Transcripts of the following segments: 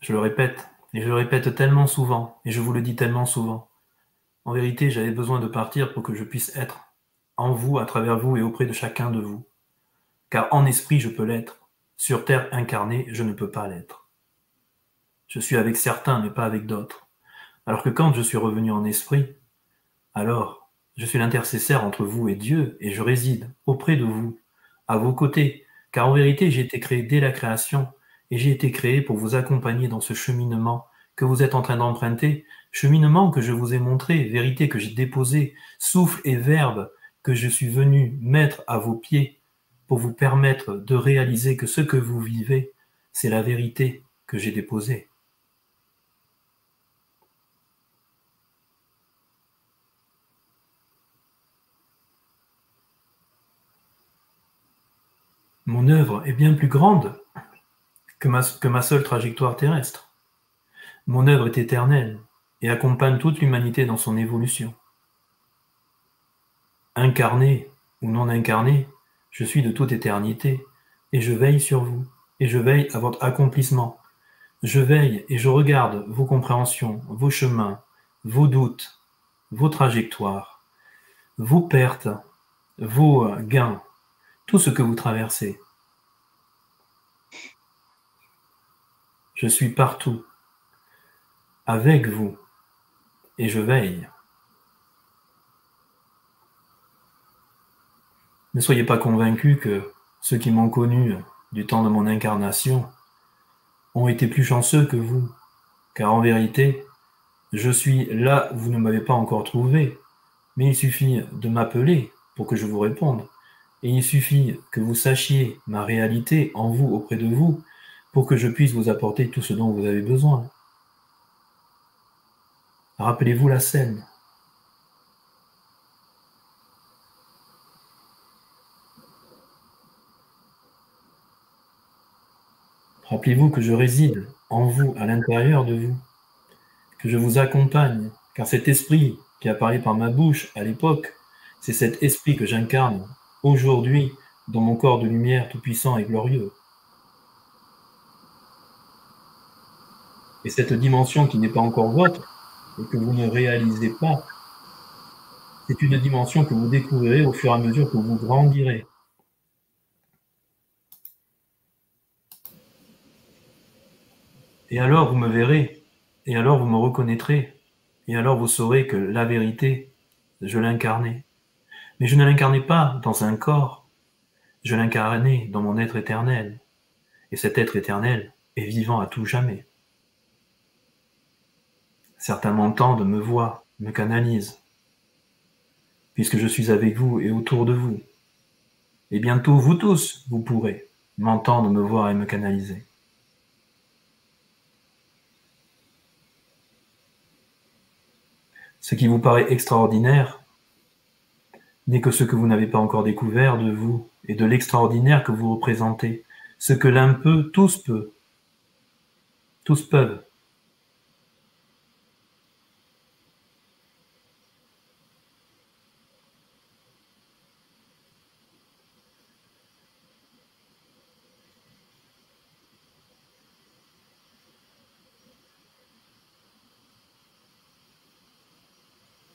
Je le répète, et je le répète tellement souvent, et je vous le dis tellement souvent. En vérité, j'avais besoin de partir pour que je puisse être en vous, à travers vous et auprès de chacun de vous. Car en esprit, je peux l'être. Sur terre incarnée, je ne peux pas l'être. Je suis avec certains, mais pas avec d'autres. Alors que quand je suis revenu en esprit, alors je suis l'intercesseur entre vous et Dieu, et je réside auprès de vous, à vos côtés. Car en vérité, j'ai été créé dès la création, et j'ai été créé pour vous accompagner dans ce cheminement que vous êtes en train d'emprunter, cheminement que je vous ai montré, vérité que j'ai déposée, souffle et verbe que je suis venu mettre à vos pieds pour vous permettre de réaliser que ce que vous vivez, c'est la vérité que j'ai déposée. Mon œuvre est bien plus grande que ma seule trajectoire terrestre. Mon œuvre est éternelle et accompagne toute l'humanité dans son évolution. Incarné ou non incarné, je suis de toute éternité et je veille sur vous et je veille à votre accomplissement. Je veille et je regarde vos compréhensions, vos chemins, vos doutes, vos trajectoires, vos pertes, vos gains, tout ce que vous traversez. Je suis partout, avec vous, et je veille. Ne soyez pas convaincus que ceux qui m'ont connu du temps de mon incarnation ont été plus chanceux que vous, car en vérité, je suis là où vous ne m'avez pas encore trouvé, mais il suffit de m'appeler pour que je vous réponde, et il suffit que vous sachiez ma réalité en vous, auprès de vous, pour que je puisse vous apporter tout ce dont vous avez besoin. Rappelez-vous la scène. Rappelez-vous que je réside en vous, à l'intérieur de vous, que je vous accompagne, car cet esprit qui a parlé par ma bouche à l'époque, c'est cet esprit que j'incarne aujourd'hui dans mon corps de lumière tout-puissant et glorieux. Et cette dimension qui n'est pas encore votre et que vous ne réalisez pas, c'est une dimension que vous découvrirez au fur et à mesure que vous grandirez. Et alors vous me verrez, et alors vous me reconnaîtrez, et alors vous saurez que la vérité, je l'incarnais. Mais je ne l'incarnais pas dans un corps, je l'incarnais dans mon être éternel. Et cet être éternel est vivant à tout jamais. Certains m'entendent, me voient, me canalisent, puisque je suis avec vous et autour de vous. Et bientôt, vous tous, vous pourrez m'entendre, me voir et me canaliser. Ce qui vous paraît extraordinaire n'est que ce que vous n'avez pas encore découvert de vous et de l'extraordinaire que vous représentez. Ce que l'un peut, tous peuvent. Tous peuvent.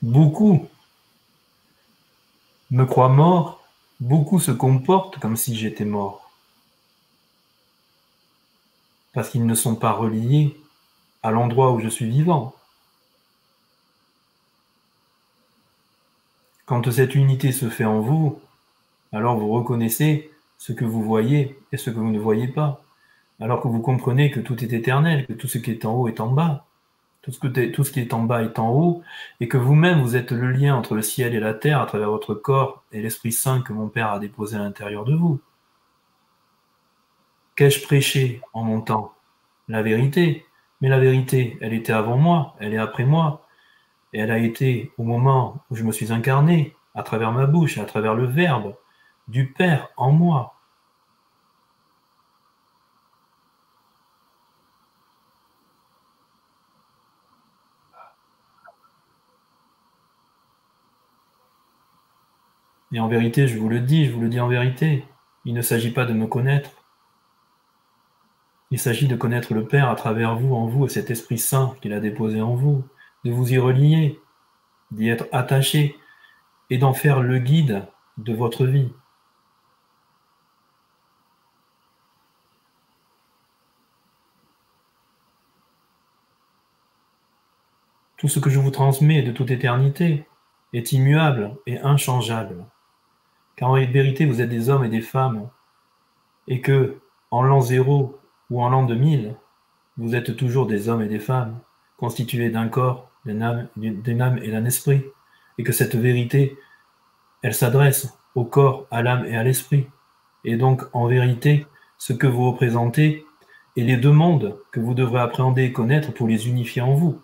Beaucoup me croient mort, beaucoup se comportent comme si j'étais mort, parce qu'ils ne sont pas reliés à l'endroit où je suis vivant. Quand cette unité se fait en vous, alors vous reconnaissez ce que vous voyez et ce que vous ne voyez pas. Alors que vous comprenez que tout est éternel, que tout ce qui est en haut est en bas, tout ce qui est en bas est en haut, et que vous-même, vous êtes le lien entre le ciel et la terre à travers votre corps et l'Esprit Saint que mon Père a déposé à l'intérieur de vous. Qu'ai-je prêché en mon temps? La vérité. Mais la vérité, elle était avant moi, elle est après moi, et elle a été au moment où je me suis incarné, à travers ma bouche, à travers le Verbe du Père en moi. Et en vérité, je vous le dis en vérité, il ne s'agit pas de me connaître, Il s'agit de connaître le Père à travers vous, en vous, et cet Esprit Saint qu'il a déposé en vous, de vous y relier, d'y être attaché et d'en faire le guide de votre vie. Tout ce que je vous transmets de toute éternité est immuable et inchangeable. Car en vérité, vous êtes des hommes et des femmes, et que, en l'an 0 ou en l'an 2000, vous êtes toujours des hommes et des femmes, constitués d'un corps, d'une âme et d'un esprit, et que cette vérité, elle s'adresse au corps, à l'âme et à l'esprit. Et donc, en vérité, ce que vous représentez est les deux mondes que vous devrez appréhender et connaître pour les unifier en vous.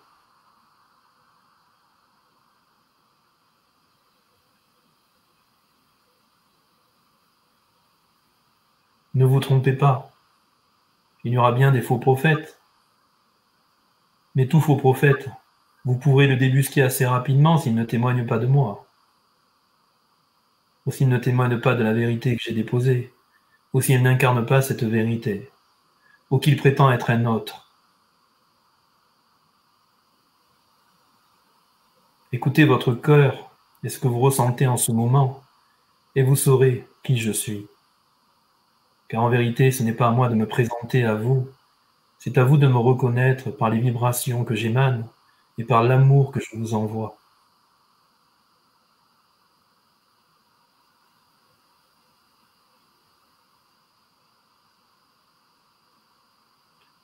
Ne vous trompez pas, il y aura bien des faux prophètes, mais tout faux prophète, vous pourrez le débusquer assez rapidement s'il ne témoigne pas de moi, ou s'il ne témoigne pas de la vérité que j'ai déposée, ou s'il n'incarne pas cette vérité, ou qu'il prétend être un autre. Écoutez votre cœur et ce que vous ressentez en ce moment, et vous saurez qui je suis. Car en vérité, ce n'est pas à moi de me présenter à vous, c'est à vous de me reconnaître par les vibrations que j'émane et par l'amour que je vous envoie.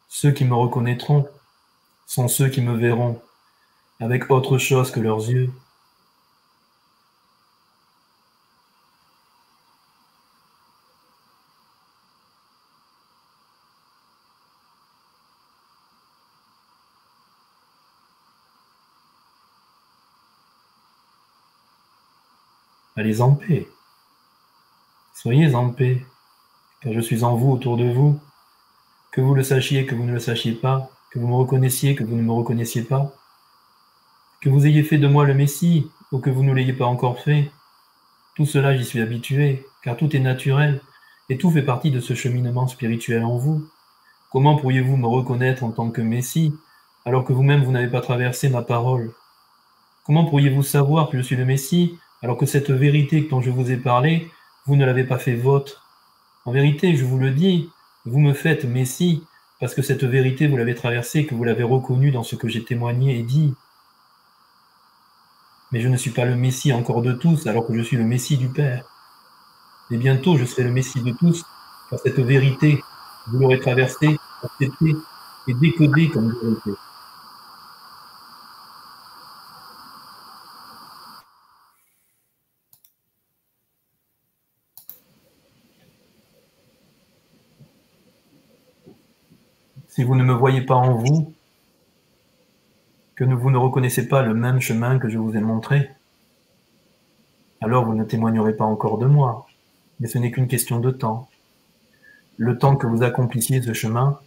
Ceux qui me reconnaîtront sont ceux qui me verront avec autre chose que leurs yeux. Allez en paix, soyez en paix, car je suis en vous, autour de vous, que vous le sachiez, que vous ne le sachiez pas, que vous me reconnaissiez, que vous ne me reconnaissiez pas, que vous ayez fait de moi le Messie, ou que vous ne l'ayez pas encore fait. Tout cela, j'y suis habitué, car tout est naturel, et tout fait partie de ce cheminement spirituel en vous. Comment pourriez-vous me reconnaître en tant que Messie, alors que vous-même vous n'avez pas traversé ma parole? Comment pourriez-vous savoir que je suis le Messie, alors que cette vérité dont je vous ai parlé, vous ne l'avez pas fait vôtre? En vérité, je vous le dis, vous me faites Messie, parce que cette vérité, vous l'avez traversée, que vous l'avez reconnue dans ce que j'ai témoigné et dit. Mais je ne suis pas le Messie encore de tous, alors que je suis le Messie du Père. Et bientôt, je serai le Messie de tous, car cette vérité, vous l'aurez traversée, acceptée et décodée comme vérité. Si vous ne me voyez pas en vous, que vous ne reconnaissez pas le même chemin que je vous ai montré, alors vous ne témoignerez pas encore de moi. Mais ce n'est qu'une question de temps. Le temps que vous accomplissiez ce chemin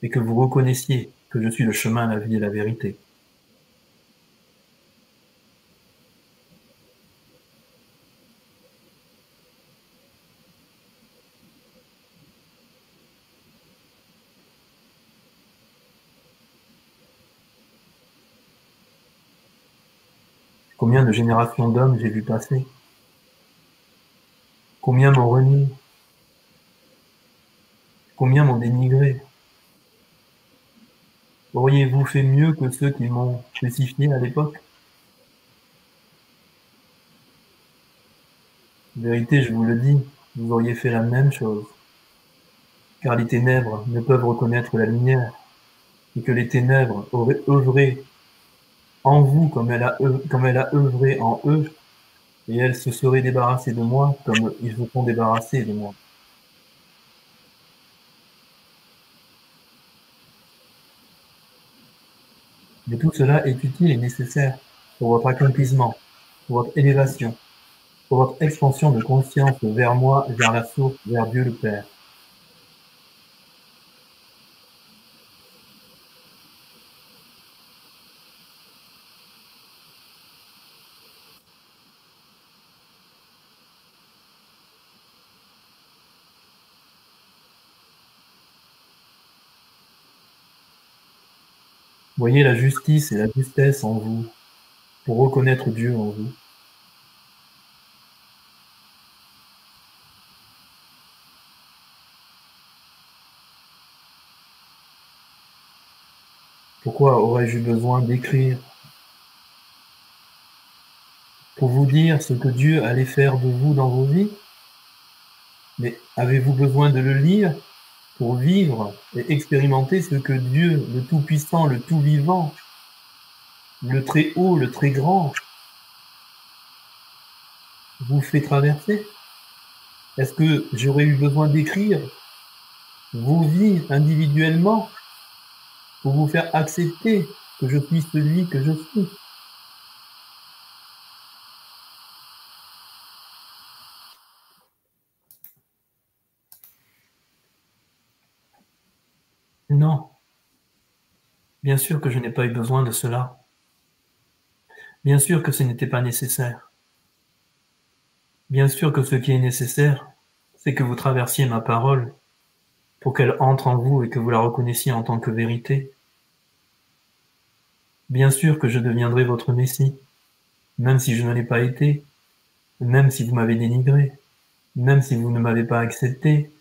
et que vous reconnaissiez que je suis le chemin, la vie et la vérité. Combien de générations d'hommes j'ai vu passer? Combien m'ont renié? Combien m'ont dénigré? Auriez-vous fait mieux que ceux qui m'ont crucifié à l'époque? En vérité, je vous le dis, vous auriez fait la même chose. Car les ténèbres ne peuvent reconnaître la lumière, et que les ténèbres auraient œuvré en vous comme elle a œuvré en eux, et elles se seraient débarrassées de moi comme ils se sont débarrassés de moi. Mais tout cela est utile et nécessaire pour votre accomplissement, pour votre élévation, pour votre expansion de conscience vers moi, vers la source, vers Dieu le Père. Voyez la justice et la justesse en vous, pour reconnaître Dieu en vous. Pourquoi aurais-je eu besoin d'écrire pour vous dire ce que Dieu allait faire de vous dans vos vies? Mais avez-vous besoin de le lire pour vivre et expérimenter ce que Dieu, le Tout-Puissant, le Tout-Vivant, le Très-Haut, le Très-Grand, vous fait traverser? Est-ce que j'aurais eu besoin d'écrire vos vies individuellement pour vous faire accepter que je suis celui que je suis? Non, bien sûr que je n'ai pas eu besoin de cela. Bien sûr que ce n'était pas nécessaire. Bien sûr que ce qui est nécessaire, c'est que vous traversiez ma parole pour qu'elle entre en vous et que vous la reconnaissiez en tant que vérité. Bien sûr que je deviendrai votre Messie, même si je ne l'ai pas été, même si vous m'avez dénigré, même si vous ne m'avez pas accepté,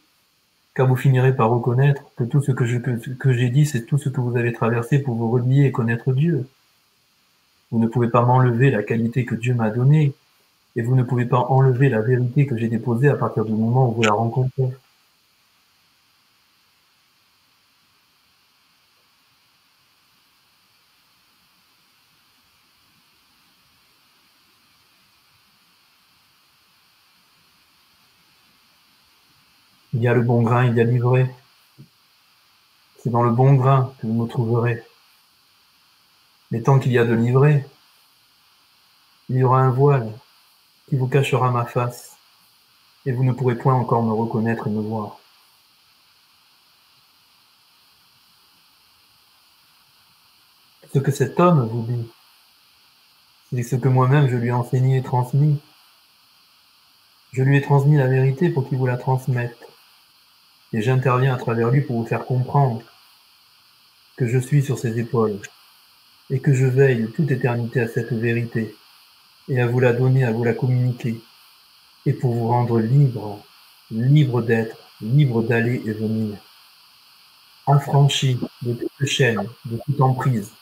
car vous finirez par reconnaître que tout ce que j'ai dit, c'est tout ce que vous avez traversé pour vous relier et connaître Dieu. Vous ne pouvez pas m'enlever la qualité que Dieu m'a donnée, et vous ne pouvez pas enlever la vérité que j'ai déposée à partir du moment où vous la rencontrez. Il y a le bon grain, il y a l'ivraie. C'est dans le bon grain que vous me trouverez. Mais tant qu'il y a de l'ivraie, il y aura un voile qui vous cachera ma face, et vous ne pourrez point encore me reconnaître et me voir. Ce que cet homme vous dit, c'est ce que moi-même je lui ai enseigné et transmis. Je lui ai transmis la vérité pour qu'il vous la transmette. Et j'interviens à travers lui pour vous faire comprendre que je suis sur ses épaules et que je veille de toute éternité à cette vérité et à vous la donner, à vous la communiquer et pour vous rendre libre, libre d'être, libre d'aller et venir, affranchi de toute chaîne, de toute emprise.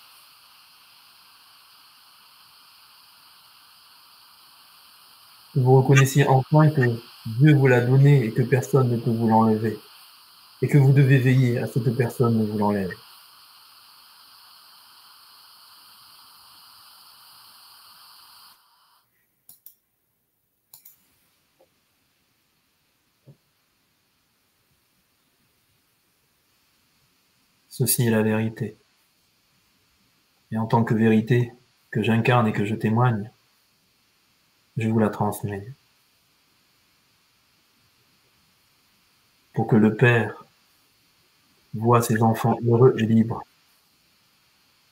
Que vous reconnaissiez enfin que Dieu vous l'a donné et que personne ne peut vous l'enlever et que vous devez veiller à ce que personne ne vous l'enlève. Ceci est la vérité. Et en tant que vérité que j'incarne et que je témoigne, je vous la transmets. Pour que le Père voie ses enfants heureux et libres,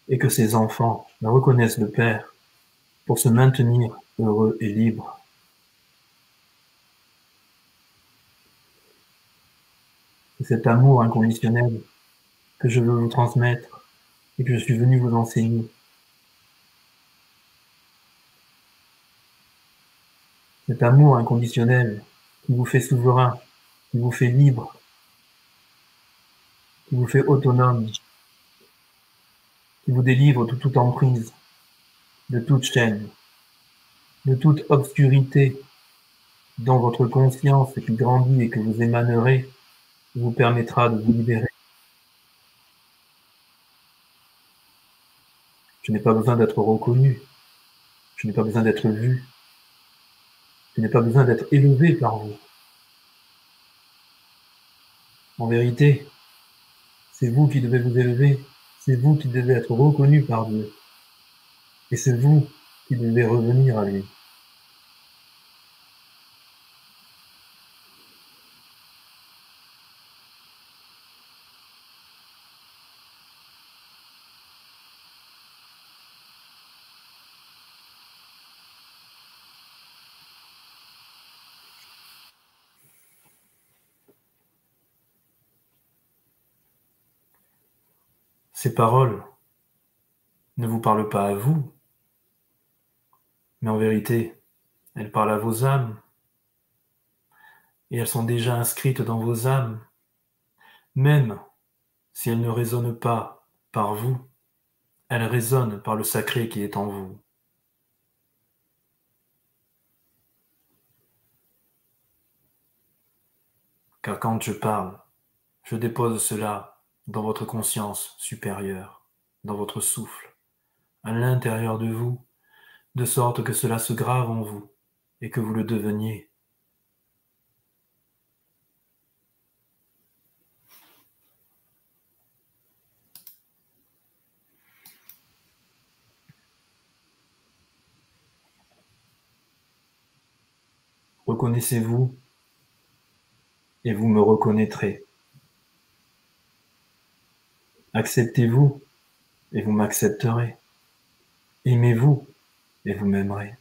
et que ses enfants reconnaissent le Père pour se maintenir heureux et libres. C'est cet amour inconditionnel que je veux vous transmettre et que je suis venu vous enseigner. Cet amour inconditionnel qui vous fait souverain, qui vous fait libre, qui vous fait autonome, qui vous délivre de toute emprise, de toute chaîne, de toute obscurité dont votre conscience qui grandit et que vous émanerez vous permettra de vous libérer. Je n'ai pas besoin d'être reconnu, je n'ai pas besoin d'être vu, je n'ai pas besoin d'être élevé par vous. En vérité, c'est vous qui devez vous élever, c'est vous qui devez être reconnu par Dieu, et c'est vous qui devez revenir à lui. Ces paroles ne vous parle pas à vous, mais en vérité, elle parle à vos âmes, et elles sont déjà inscrites dans vos âmes, même si elles ne résonnent pas par vous, elles résonnent par le sacré qui est en vous. Car quand je parle, je dépose cela dans votre conscience supérieure, dans votre souffle, à l'intérieur de vous, de sorte que cela se grave en vous et que vous le deveniez. Reconnaissez-vous et vous me reconnaîtrez. Acceptez-vous et vous m'accepterez. Aimez-vous et vous m'aimerez.